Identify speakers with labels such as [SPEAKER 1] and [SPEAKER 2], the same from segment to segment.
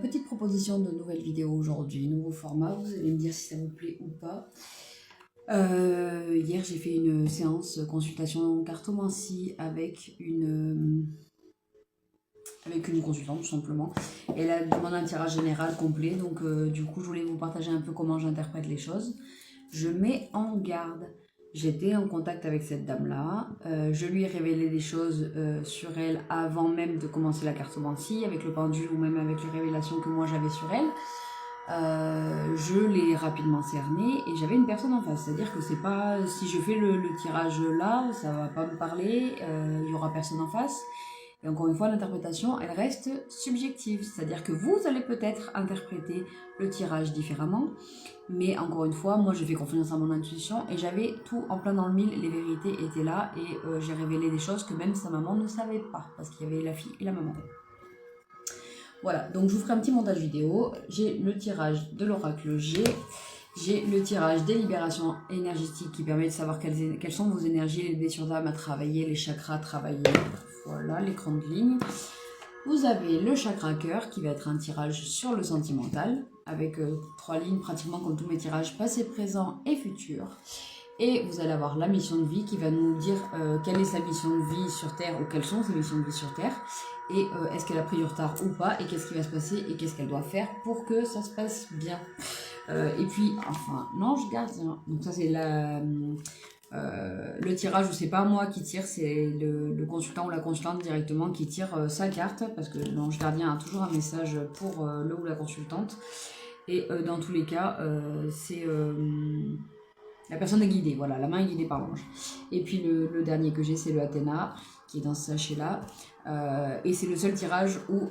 [SPEAKER 1] Petite proposition de nouvelle vidéo aujourd'hui, nouveau format, vous allez me dire si ça vous plaît ou pas. Hier j'ai fait une séance consultation cartomancie avec une consultante tout simplement. Elle a demandé un tirage général complet, donc du coup je voulais vous partager un peu comment j'interprète les choses. Je mets en garde. J'étais en contact avec cette dame-là. Je lui ai révélé des choses sur elle avant même de commencer la cartomancie, avec le pendule ou même avec les révélations que moi j'avais sur elle. Je l'ai rapidement cernée et j'avais une personne en face. C'est-à-dire que c'est pas si je fais le tirage là, ça va pas me parler, il y aura personne en face. Et encore une fois, l'interprétation, elle reste subjective. C'est-à-dire que vous allez peut-être interpréter le tirage différemment. Mais encore une fois, moi, j'ai fait confiance à mon intuition et j'avais tout en plein dans le mille. Les vérités étaient là et j'ai révélé des choses que même sa maman ne savait pas. Parce qu'il y avait la fille et la maman. Voilà, donc je vous ferai un petit montage vidéo. J'ai le tirage de l'oracle G. J'ai le tirage des libérations énergétiques qui permet de savoir quelles sont vos énergies, les blessures d'âme à travailler, les chakras à travailler. Voilà, les grandes lignes. Vous avez le chakra cœur qui va être un tirage sur le sentimental avec 3 lignes pratiquement comme tous mes tirages passé, présent et futur. Et vous allez avoir la mission de vie qui va nous dire quelle est sa mission de vie sur Terre ou quelles sont ses missions de vie sur Terre. Et est-ce qu'elle a pris du retard ou pas et qu'est-ce qui va se passer et qu'est-ce qu'elle doit faire pour que ça se passe bien. Et puis, enfin, l'ange gardien. Donc ça c'est le tirage où c'est pas moi qui tire, c'est le consultant ou la consultante directement qui tire sa carte parce que l'ange gardien a toujours un message pour le ou la consultante. Et dans tous les cas, c'est... la personne est guidée, voilà, la main est guidée par l'ange. Et puis le dernier que j'ai, c'est le Athéna, qui est dans ce sachet-là. Et c'est le seul tirage où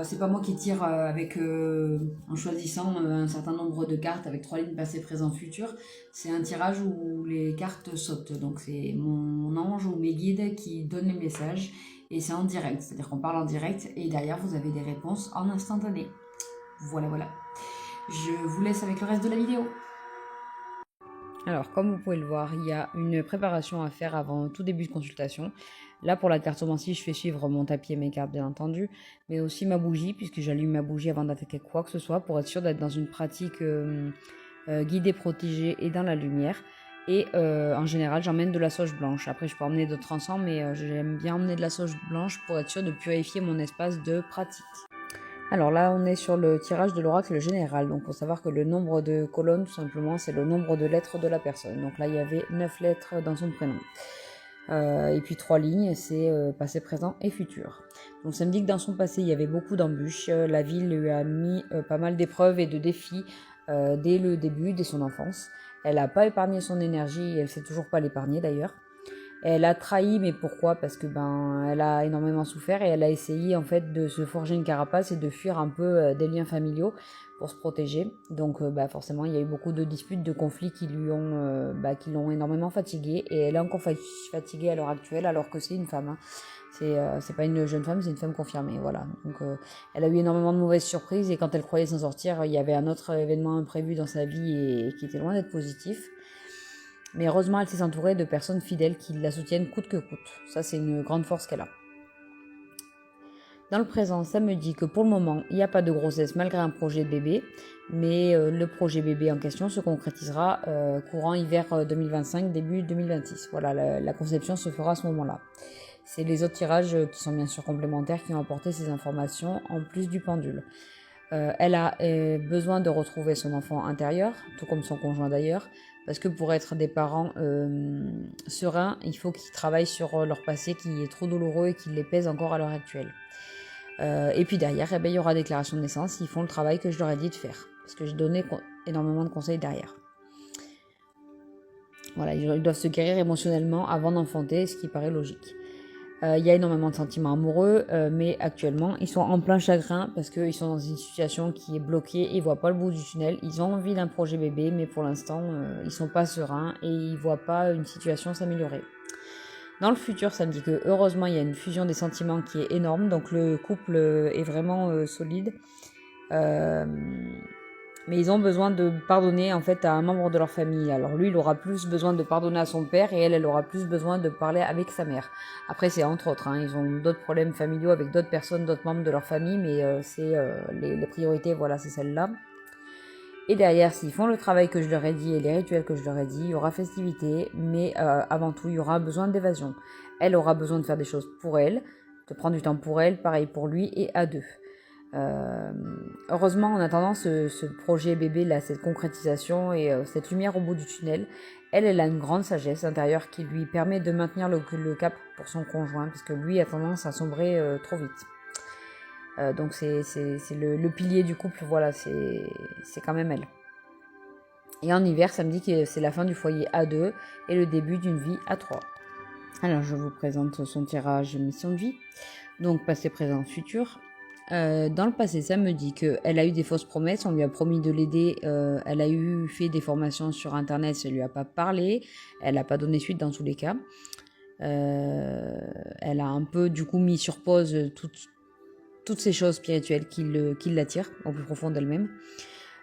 [SPEAKER 1] c'est pas moi qui tire en choisissant un certain nombre de cartes avec 3 lignes passé, présent, futur. C'est un tirage où les cartes sautent. Donc c'est mon ange ou mes guides qui donnent les messages. Et c'est en direct, c'est-à-dire qu'on parle en direct et derrière vous avez des réponses en instantané. Voilà, voilà. Je vous laisse avec le reste de la vidéo. Alors, comme vous pouvez le voir, il y a une préparation à faire avant tout début de consultation. Là, pour la cartomancie, je fais suivre mon tapis et mes cartes, bien entendu, mais aussi ma bougie, puisque j'allume ma bougie avant d'attaquer quoi que ce soit, pour être sûr d'être dans une pratique guidée, protégée et dans la lumière. Et en général, j'emmène de la sauge blanche. Après, je peux emmener d'autres encens, mais j'aime bien emmener de la sauge blanche pour être sûr de purifier mon espace de pratique. Alors là, on est sur le tirage de l'oracle général. Donc, il faut savoir que le nombre de colonnes, tout simplement, c'est le nombre de lettres de la personne. Donc là, il y avait 9 lettres dans son prénom. Et puis 3 lignes, c'est passé, présent et futur. Donc ça me dit que dans son passé, il y avait beaucoup d'embûches. La vie lui a mis pas mal d'épreuves et de défis dès le début, dès son enfance. Elle n'a pas épargné son énergie et elle ne sait toujours pas l'épargner d'ailleurs. Elle a trahi, mais pourquoi? Parce que elle a énormément souffert et elle a essayé en fait de se forger une carapace et de fuir un peu des liens familiaux pour se protéger. Donc forcément, il y a eu beaucoup de disputes, de conflits qui l'ont énormément fatiguée et elle est encore fatiguée à l'heure actuelle alors que c'est une femme. Hein. C'est pas une jeune femme, c'est une femme confirmée, voilà. Donc elle a eu énormément de mauvaises surprises et quand elle croyait s'en sortir, il y avait un autre événement imprévu dans sa vie et qui était loin d'être positif. Mais heureusement, elle s'est entourée de personnes fidèles qui la soutiennent coûte que coûte. Ça, c'est une grande force qu'elle a. Dans le présent, ça me dit que pour le moment, il n'y a pas de grossesse malgré un projet de bébé, mais le projet bébé en question se concrétisera courant hiver 2025, début 2026. Voilà, la conception se fera à ce moment-là. C'est les autres tirages qui sont bien sûr complémentaires qui ont apporté ces informations en plus du pendule. Elle a besoin de retrouver son enfant intérieur, tout comme son conjoint d'ailleurs, parce que pour être des parents sereins, il faut qu'ils travaillent sur leur passé qui est trop douloureux et qui les pèse encore à l'heure actuelle. Et puis derrière, il y aura déclaration de naissance, ils font le travail que je leur ai dit de faire, parce que j'ai donné énormément de conseils derrière. Voilà, ils doivent se guérir émotionnellement avant d'enfanter, ce qui paraît logique. Il y a énormément de sentiments amoureux, mais actuellement, ils sont en plein chagrin parce qu'ils sont dans une situation qui est bloquée, ils ne voient pas le bout du tunnel, ils ont envie d'un projet bébé, mais pour l'instant, ils ne sont pas sereins et ils ne voient pas une situation s'améliorer. Dans le futur, ça me dit que heureusement, il y a une fusion des sentiments qui est énorme, donc le couple est vraiment solide. mais ils ont besoin de pardonner en fait à un membre de leur famille. Alors lui, il aura plus besoin de pardonner à son père et elle aura plus besoin de parler avec sa mère. Après, c'est entre autres, hein, ils ont d'autres problèmes familiaux avec d'autres personnes, d'autres membres de leur famille, mais c'est les priorités, voilà, c'est celle-là. Et derrière, s'ils font le travail que je leur ai dit et les rituels que je leur ai dit, il y aura festivité, mais avant tout, il y aura besoin d'évasion. Elle aura besoin de faire des choses pour elle, de prendre du temps pour elle, pareil pour lui, et à deux. Heureusement, en attendant ce projet bébé, là, cette concrétisation et cette lumière au bout du tunnel, elle a une grande sagesse intérieure qui lui permet de maintenir le cap pour son conjoint, parce que lui a tendance à sombrer trop vite. Donc c'est le pilier du couple, voilà, c'est quand même elle. Et en hiver, ça me dit que c'est la fin du foyer à 2 et le début d'une vie à 3. Alors je vous présente son tirage mission de vie, donc passé, présent, futur. Dans le passé, ça me dit qu'elle a eu des fausses promesses, on lui a promis de l'aider, elle a fait des formations sur internet, ça lui a pas parlé, elle n'a pas donné suite dans tous les cas. Elle a un peu du coup mis sur pause toutes ces choses spirituelles qui l'attirent au plus profond d'elle-même.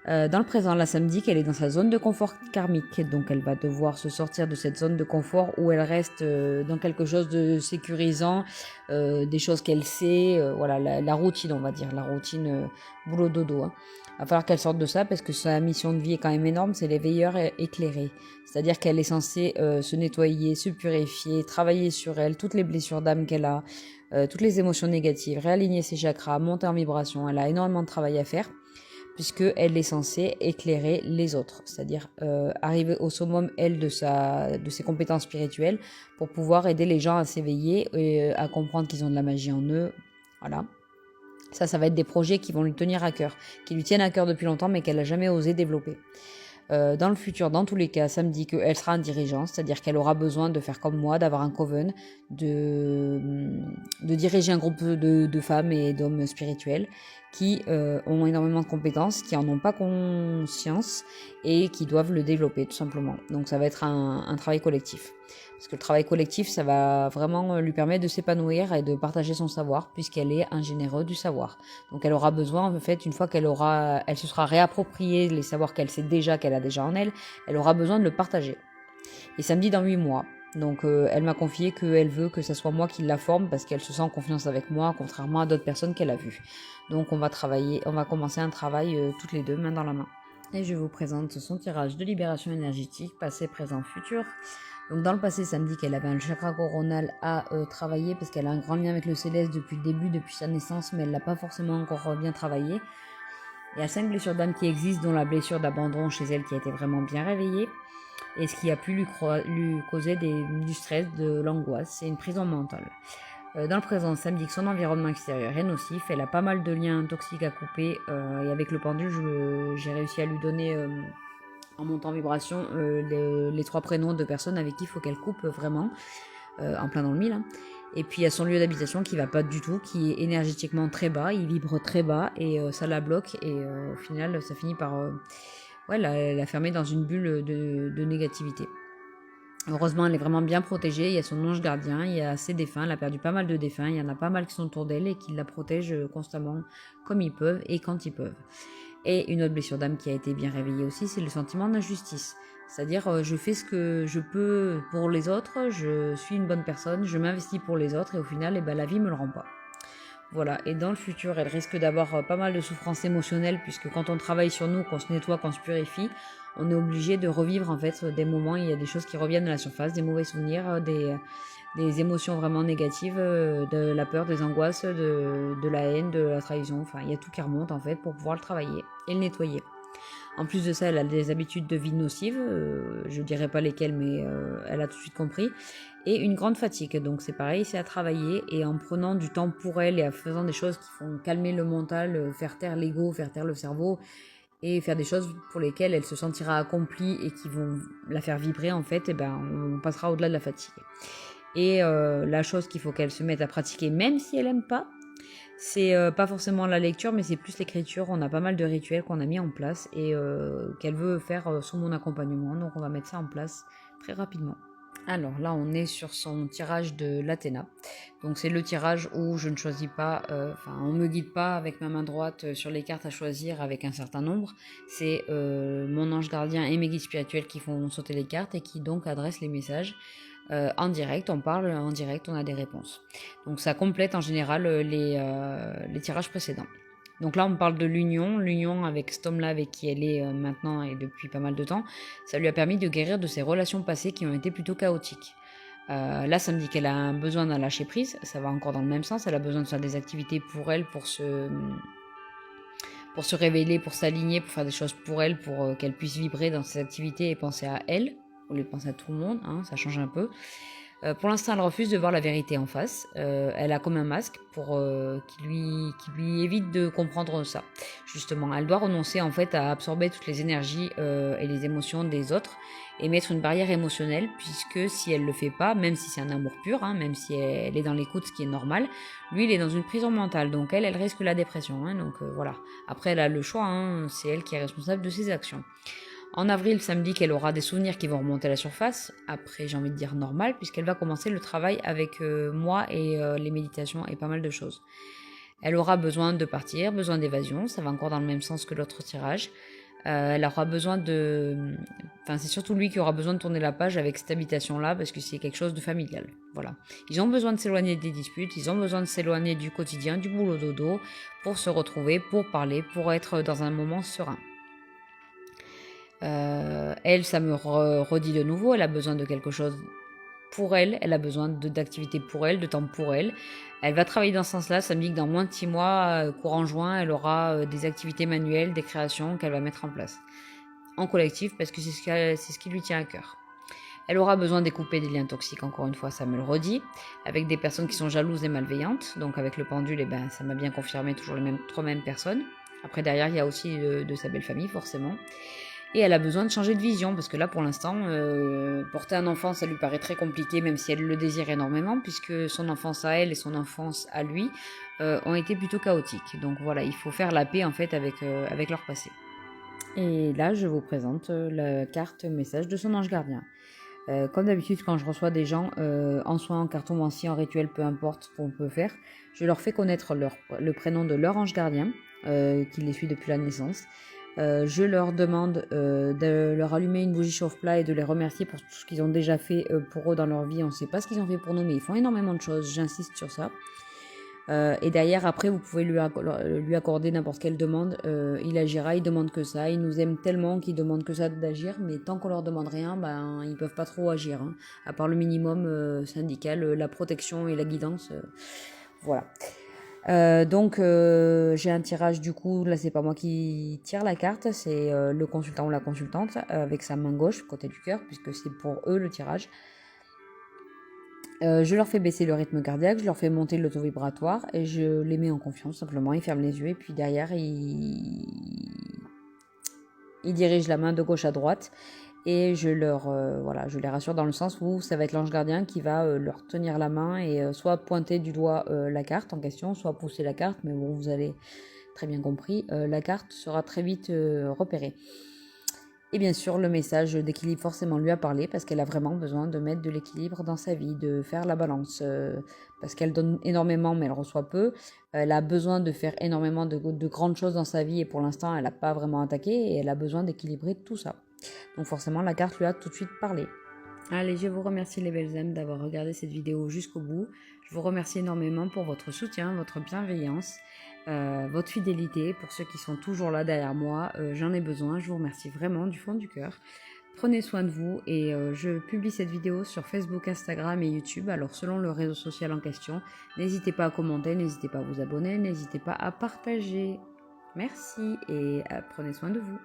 [SPEAKER 1] Dans le présent, là, ça me dit qu'elle est dans sa zone de confort karmique, donc elle va devoir se sortir de cette zone de confort où elle reste dans quelque chose de sécurisant, des choses qu'elle sait, voilà, la routine, on va dire, la routine boulot dodo. Hein. Il va falloir qu'elle sorte de ça parce que sa mission de vie est quand même énorme, c'est l'éveilleur éclairé. C'est-à-dire qu'elle est censée se nettoyer, se purifier, travailler sur elle, toutes les blessures d'âme qu'elle a, toutes les émotions négatives, réaligner ses chakras, monter en vibration. Elle a énormément de travail à faire puisqu'elle est censée éclairer les autres, c'est-à-dire arriver au summum, elle, de ses compétences spirituelles pour pouvoir aider les gens à s'éveiller et à comprendre qu'ils ont de la magie en eux. Voilà. Ça va être des projets qui vont lui tenir à cœur, qui lui tiennent à cœur depuis longtemps, mais qu'elle n'a jamais osé développer. Dans le futur, dans tous les cas, ça me dit qu'elle sera un dirigeant, c'est-à-dire qu'elle aura besoin de faire comme moi, d'avoir un coven, de diriger un groupe de femmes et d'hommes spirituels qui ont énormément de compétences, qui en ont pas conscience et qui doivent le développer tout simplement. Donc ça va être un travail collectif. Parce que le travail collectif, ça va vraiment lui permettre de s'épanouir et de partager son savoir, puisqu'elle est un généreux du savoir. Donc elle aura besoin, en fait, une fois elle se sera réappropriée les savoirs qu'elle sait déjà, qu'elle a déjà en elle, elle aura besoin de le partager. Et ça me dit dans 8 mois. Donc elle m'a confié qu'elle veut que ce soit moi qui la forme, parce qu'elle se sent en confiance avec moi, contrairement à d'autres personnes qu'elle a vues. Donc on va commencer un travail toutes les deux, main dans la main. Et je vous présente son tirage de libération énergétique, passé, présent, futur. Donc dans le passé, ça me dit qu'elle avait un chakra coronal à travailler parce qu'elle a un grand lien avec le céleste depuis le début, depuis sa naissance, mais elle l'a pas forcément encore bien travaillé. Il y a 5 blessures d'âme qui existent, dont la blessure d'abandon chez elle qui a été vraiment bien réveillée, et ce qui a pu lui causer du stress, de l'angoisse, c'est une prison mentale. Dans le présent, ça me dit que son environnement extérieur est nocif, elle a pas mal de liens toxiques à couper, et avec le pendule, j'ai réussi à lui donner... en montant en vibration les 3 prénoms de personnes avec qui il faut qu'elle coupe vraiment, en plein dans le mille. Hein. Et puis il y a son lieu d'habitation qui va pas du tout, qui est énergétiquement très bas, il vibre très bas et ça la bloque et au final ça finit par la fermer dans une bulle de négativité. Heureusement, elle est vraiment bien protégée, il y a son ange gardien, il y a ses défunts, elle a perdu pas mal de défunts, il y en a pas mal qui sont autour d'elle et qui la protègent constamment comme ils peuvent et quand ils peuvent. Et une autre blessure d'âme qui a été bien réveillée aussi, c'est le sentiment d'injustice. C'est-à-dire, je fais ce que je peux pour les autres, je suis une bonne personne, je m'investis pour les autres et au final, la vie me le rend pas. Voilà, et dans le futur, elle risque d'avoir pas mal de souffrances émotionnelles puisque quand on travaille sur nous, qu'on se nettoie, qu'on se purifie, on est obligé de revivre en fait des moments, il y a des choses qui reviennent à la surface, des mauvais souvenirs, des émotions vraiment négatives, de la peur, des angoisses, de la haine, de la trahison, enfin il y a tout qui remonte en fait pour pouvoir le travailler et le nettoyer. En plus de ça, elle a des habitudes de vie nocives, je dirais pas lesquelles, mais elle a tout de suite compris, et une grande fatigue. Donc c'est pareil, c'est à travailler, et en prenant du temps pour elle et en faisant des choses qui font calmer le mental, faire taire l'ego, faire taire le cerveau, et faire des choses pour lesquelles elle se sentira accomplie et qui vont la faire vibrer en fait, on passera au-delà de la fatigue. Et la chose qu'il faut qu'elle se mette à pratiquer, même si elle aime pas, c'est pas forcément la lecture, mais c'est plus l'écriture. On a pas mal de rituels qu'on a mis en place et qu'elle veut faire sous mon accompagnement. Donc on va mettre ça en place très rapidement. Alors là, on est sur son tirage de l'Athéna. Donc c'est le tirage où je ne choisis pas, on ne me guide pas avec ma main droite sur les cartes à choisir avec un certain nombre. C'est mon ange gardien et mes guides spirituels qui font sauter les cartes et qui donc adressent les messages. En direct, on parle en direct, on a des réponses. Donc ça complète en général les tirages précédents. Donc là, on parle de l'union avec cet homme-là avec qui elle est maintenant et depuis pas mal de temps. Ça lui a permis de guérir de ses relations passées qui ont été plutôt chaotiques. Là, ça me dit qu'elle a un besoin d'un lâcher prise. Ça va encore dans le même sens. Elle a besoin de faire des activités pour elle, pour se révéler, pour s'aligner, pour faire des choses pour elle, pour qu'elle puisse vibrer dans ses activités et penser à elle, au lieu de penser à tout le monde. Hein, ça change un peu. Pour l'instant, elle refuse de voir la vérité en face. Elle a comme un masque pour qui lui évite de comprendre ça. Justement, elle doit renoncer en fait à absorber toutes les énergies et les émotions des autres et mettre une barrière émotionnelle, puisque si elle le fait pas, même si c'est un amour pur, hein, même si elle est dans l'écoute, ce qui est normal, lui il est dans une prison mentale, donc elle risque la dépression. Hein, donc voilà. Après, elle a le choix, hein, c'est elle qui est responsable de ses actions. En avril, ça me dit qu'elle aura des souvenirs qui vont remonter à la surface. Après, j'ai envie de dire normal, puisqu'elle va commencer le travail avec moi et les méditations et pas mal de choses. Elle aura besoin de partir, besoin d'évasion. Ça va encore dans le même sens que l'autre tirage. Elle aura besoin de... Enfin, c'est surtout lui qui aura besoin de tourner la page avec cette habitation-là, parce que c'est quelque chose de familial. Voilà. Ils ont besoin de s'éloigner des disputes, ils ont besoin de s'éloigner du quotidien, du boulot dodo, pour se retrouver, pour parler, pour être dans un moment serein. Elle, ça me redit de nouveau, elle a besoin de quelque chose pour elle, elle a besoin d'activités pour elle, de temps pour elle. Elle va travailler dans ce sens-là, ça me dit que dans moins de 6 mois, courant juin, elle aura des activités manuelles, des créations qu'elle va mettre en place. En collectif, parce que c'est ce qui lui tient à cœur. Elle aura besoin de découper des liens toxiques, encore une fois, ça me le redit, avec des personnes qui sont jalouses et malveillantes. Donc avec le pendule, ça m'a bien confirmé toujours les trois mêmes personnes. Après, derrière, il y a aussi de sa belle famille, forcément. Et elle a besoin de changer de vision, parce que là, pour l'instant, porter un enfant, ça lui paraît très compliqué, même si elle le désire énormément, puisque son enfance à elle et son enfance à lui ont été plutôt chaotiques. Donc voilà, il faut faire la paix, en fait, avec leur passé. Et là, je vous présente la carte message de son ange gardien. Comme d'habitude, quand je reçois des gens, en soins, en cartomancie, en rituel, peu importe ce qu'on peut faire, je leur fais connaître le prénom de leur ange gardien, qui les suit depuis la naissance. Je leur demande de leur allumer une bougie chauffe-plat et de les remercier pour tout ce qu'ils ont déjà fait pour eux dans leur vie. On ne sait pas ce qu'ils ont fait pour nous, mais ils font énormément de choses, j'insiste sur ça. Et derrière, après, vous pouvez lui accorder n'importe quelle demande. Il agira, il demande que ça. Il nous aime tellement qu'il demande que ça d'agir. Mais tant qu'on leur demande rien, ils peuvent pas trop agir. Hein, à part le minimum syndical, la protection et la guidance. Voilà. Donc j'ai un tirage du coup, là c'est pas moi qui tire la carte, c'est le consultant ou la consultante avec sa main gauche côté du cœur, puisque c'est pour eux le tirage. Je leur fais baisser le rythme cardiaque, je leur fais monter le taux vibratoire et je les mets en confiance simplement. Ils ferment les yeux et puis derrière ils dirigent la main de gauche à droite et je les rassure dans le sens où ça va être l'ange gardien qui va leur tenir la main et soit pointer du doigt la carte en question, soit pousser la carte, mais bon, vous avez très bien compris, la carte sera très vite repérée. Et bien sûr, le message d'équilibre forcément lui a parlé parce qu'elle a vraiment besoin de mettre de l'équilibre dans sa vie, de faire la balance, parce qu'elle donne énormément mais elle reçoit peu. Elle a besoin de faire énormément de grandes choses dans sa vie et pour l'instant, elle n'a pas vraiment attaqué et elle a besoin d'équilibrer tout ça. Donc forcément, la carte lui a tout de suite parlé. Allez, je vous remercie les belles âmes d'avoir regardé cette vidéo jusqu'au bout. Je vous remercie énormément pour votre soutien, votre bienveillance, votre fidélité, pour ceux qui sont toujours là derrière moi. J'en ai besoin, je vous remercie vraiment du fond du cœur. Prenez soin de vous et je publie cette vidéo sur Facebook, Instagram et YouTube. Alors selon le réseau social en question, n'hésitez pas à commenter, n'hésitez pas à vous abonner, n'hésitez pas à partager. Merci et prenez soin de vous.